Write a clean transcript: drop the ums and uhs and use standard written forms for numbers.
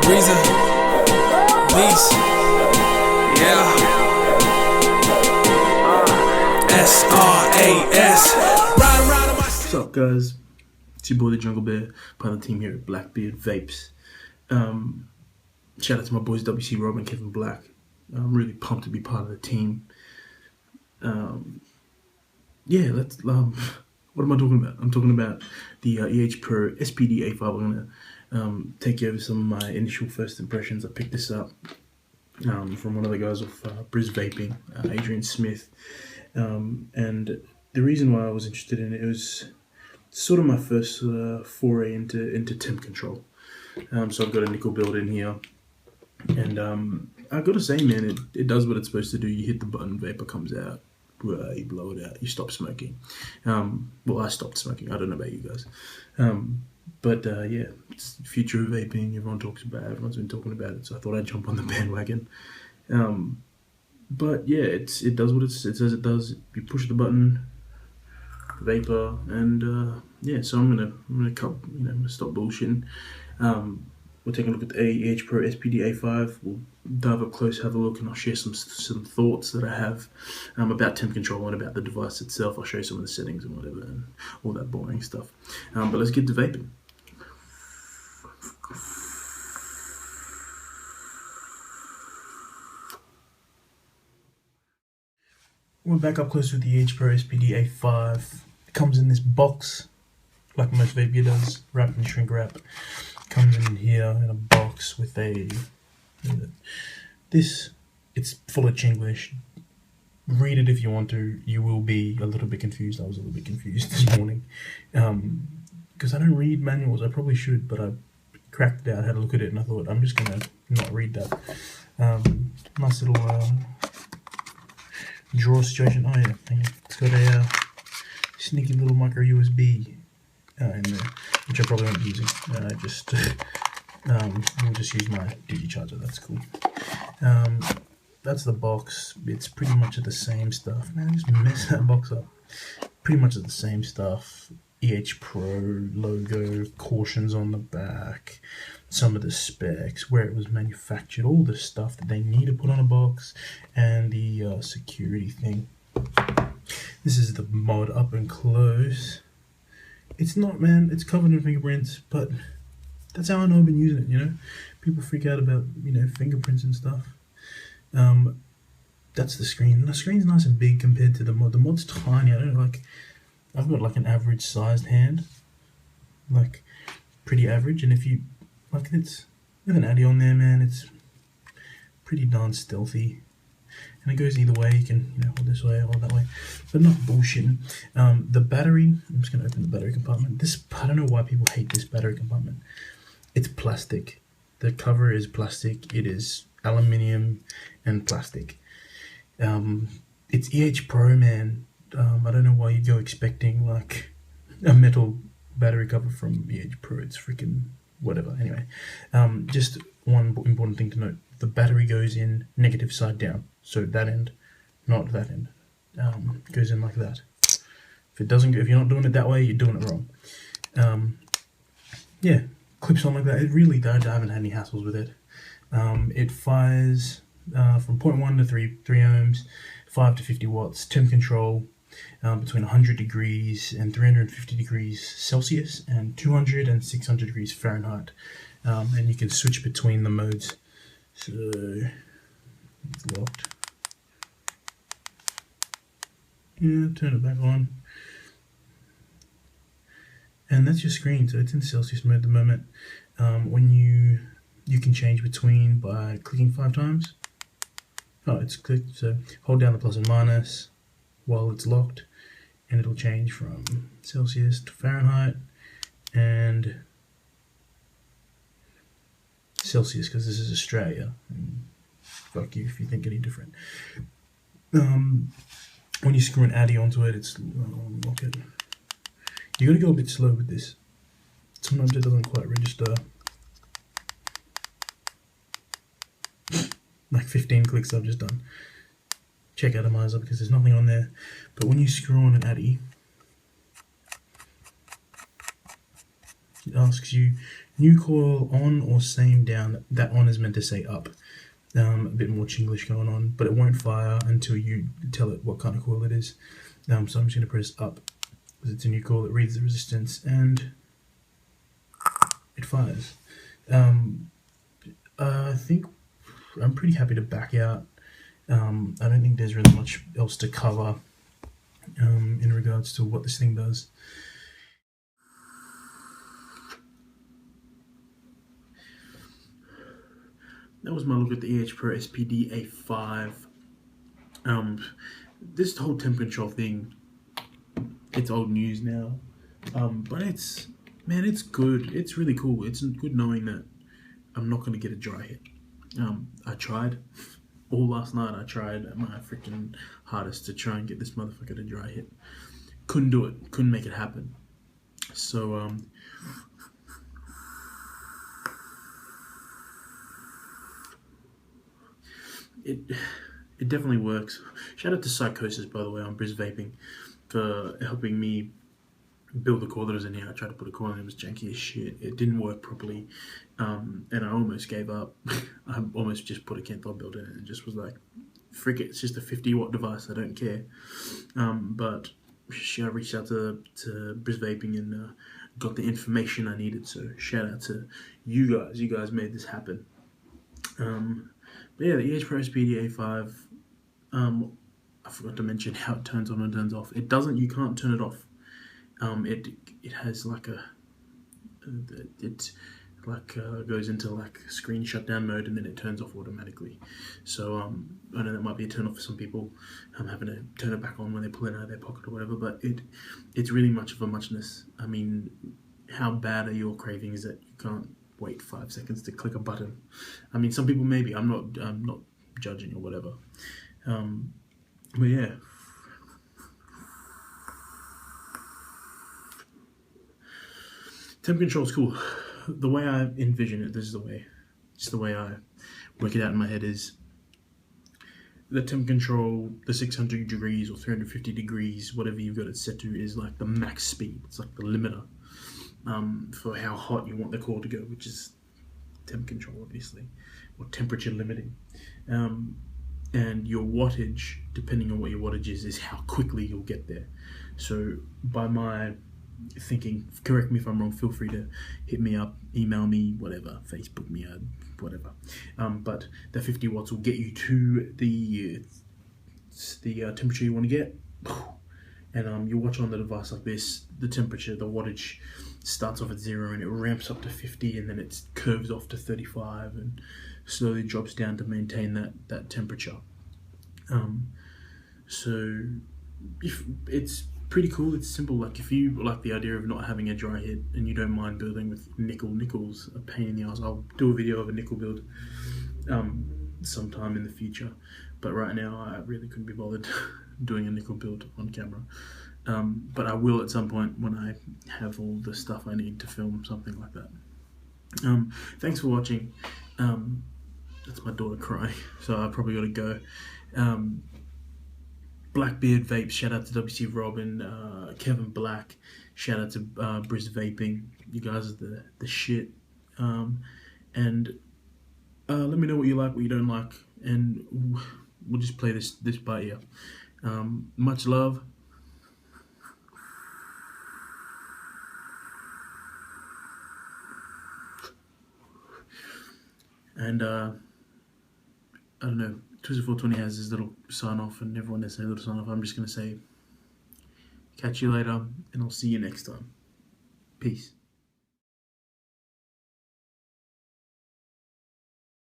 Breezer, Beast, yeah. SRAS. What's up, guys? It's your boy the Jungle Bear, part of the team here at BlackBeardVapes. Shout out to my boys WC Rob and Kevin Black. I'm really pumped to be part of the team. Yeah, let's. What am I talking about? I'm talking about the EHPRO SPD A5. I'm gonna take you over some of my initial first impressions. I picked this up from one of the guys off BlackBeardVaping, Adrian Smith, and the reason why I was interested in it was sort of my first foray into temp control. So I've got a nickel build in here, and I gotta say, man, it does what it's supposed to do. You hit the button, vapor comes out, you blow it out, you stop smoking. Well, I stopped smoking. I don't know about you guys, but yeah, it's the future of vaping. Everyone talks about it. Everyone's been talking about it, so I thought I'd jump on the bandwagon. But yeah, it does what it says it does. You push the button, vapor, and yeah. So I'm gonna cut. I'm gonna stop bullshitting. We'll take a look at the EHPRO SPD A5. We'll dive up close, have a look, and I'll share some thoughts that I have about temp control and about the device itself. I'll show you some of the settings and whatever, and all that boring stuff. But let's get to vaping. We're back up close with the EHPRO SPD A5. It comes in this box, like most vape gear does, wrapped in shrink wrap. Comes in here in a box with it's full of Chinglish. Read it if you want to. You will be a little bit confused. I was a little bit confused this morning because I don't read manuals. I probably should, but I cracked it out, had a look at it, and I thought I'm just gonna not read that. Nice little drawer situation. Oh yeah, it's got a sneaky little micro USB in there, which I probably won't be using. We'll just use my Digi charger. That's cool. That's the box. It's pretty much of the same stuff. Man, I just messed that box up. Pretty much of the same stuff. EHPRO logo, cautions on the back, some of the specs, where it was manufactured, all the stuff that they need to put on a box, and the security thing. This is the mod up and close. It's not, man, it's covered in fingerprints, but that's how I know I've been using it, People freak out about, fingerprints and stuff. That's the screen. The screen's nice and big compared to the mod. The mod's tiny. I've got like an average sized hand. Like, pretty average. And if you, it's with an Addy on there, man, it's pretty darn stealthy. And it goes either way. You can, hold this way, hold that way, but not bullshitting. The battery, I'm just going to open the battery compartment. I don't know why people hate this battery compartment. It's plastic. The cover is plastic. It is aluminium and plastic. It's EHPRO, man. I don't know why you go expecting like a metal battery cover from EHPRO. It's freaking whatever. Anyway, just one important thing to note. The battery goes in negative side down. So that end, not that end. Goes in like that. If it doesn't go, if you're not doing it that way, you're doing it wrong. Yeah, clips on like that. It really, I haven't had any hassles with it. It fires from 0.1 to 3 ohms, 5 to 50 watts. Temp control between 100 degrees and 350 degrees Celsius and 200 and 600 degrees Fahrenheit. And you can switch between the modes. So it's locked. Yeah, turn it back on. And that's your screen, so it's in Celsius mode at the moment. When you can change between by clicking 5 times. Oh, it's clicked, so hold down the plus and minus while it's locked, and it'll change from Celsius to Fahrenheit and Celsius, because this is Australia. And fuck you if you think any different. When you screw an Addy onto it, it's lock it. You gotta go a bit slow with this. Sometimes it doesn't quite register. Like 15 clicks I've just done. Check atomizer because there's nothing on there. But when you screw on an Addy, It asks you new coil on or same down. That on is meant to say up. A bit more Chinglish going on, but it won't fire until you tell it what kind of coil it is. So I'm just going to press up because it's a new coil that reads the resistance and it fires. I think I'm pretty happy to back out. I don't think there's really much else to cover in regards to what this thing does. That was my look at the EHPRO SPD A5. This whole temp control thing, it's old news now, but it's good. It's really cool. It's good knowing that I'm not going to get a dry hit. I tried all last night. I tried my freaking hardest to try and get this motherfucker to dry hit. Couldn't do it. Couldn't make it happen. So it definitely works. Shout out to Psychosis, by the way, on BlackBeardVapes for helping me build the coil that was in here. I tried to put a coil in, it was janky as shit. It didn't work properly, and I almost gave up. I almost just put a Kenthol build in it and just was like, frick it, it's just a 50-watt device, I don't care. But I reached out to BlackBeardVapes and got the information I needed, so shout out to you guys. You guys made this happen. But yeah, the EHPRO SPD A5, I forgot to mention how it turns on and turns off. It doesn't, you can't turn it off. It has like goes into like screen shutdown mode and then it turns off automatically. So I know that might be a turn off for some people, having to turn it back on when they pull it out of their pocket or whatever, but it's really much of a muchness. I mean, how bad are your cravings that you can't wait 5 seconds to click a button? I mean, some people maybe. I'm not judging or whatever. But yeah. Temp control is cool. The way I envision it, just the way I work it out in my head is the temp control, the 600 degrees or 350 degrees, whatever you've got it set to, is like the max speed. It's like the limiter for how hot you want the core to go, which is temp control, obviously, or temperature limiting. And your wattage, depending on what your wattage is how quickly you'll get there. So by my thinking, correct me if I'm wrong, feel free to hit me up, email me, whatever, Facebook me, whatever. But the 50 watts will get you to the temperature you want to get. And you watch on the device like this, the temperature, the wattage starts off at 0 and it ramps up to 50 and then it curves off to 35 and slowly drops down to maintain that temperature. So if it's pretty cool, it's simple. Like if you like the idea of not having a dry hit and you don't mind building with nickels, a pain in the ass, I'll do a video of a nickel build sometime in the future. But right now I really couldn't be bothered doing a nickel build on camera. But I will at some point when I have all the stuff I need to film something like that. Thanks for watching. That's my daughter crying, so I probably gotta go. BlackBeardVapes, shout out to WC Robin, Kevin Black, shout out to BlackBeardVapes. You guys are the shit. And let me know what you like, what you don't like, and we'll just play this by ear. Much love. And I don't know, Twizzle420 has his little sign off and everyone has their little sign off. I'm just going to say, catch you later and I'll see you next time. Peace.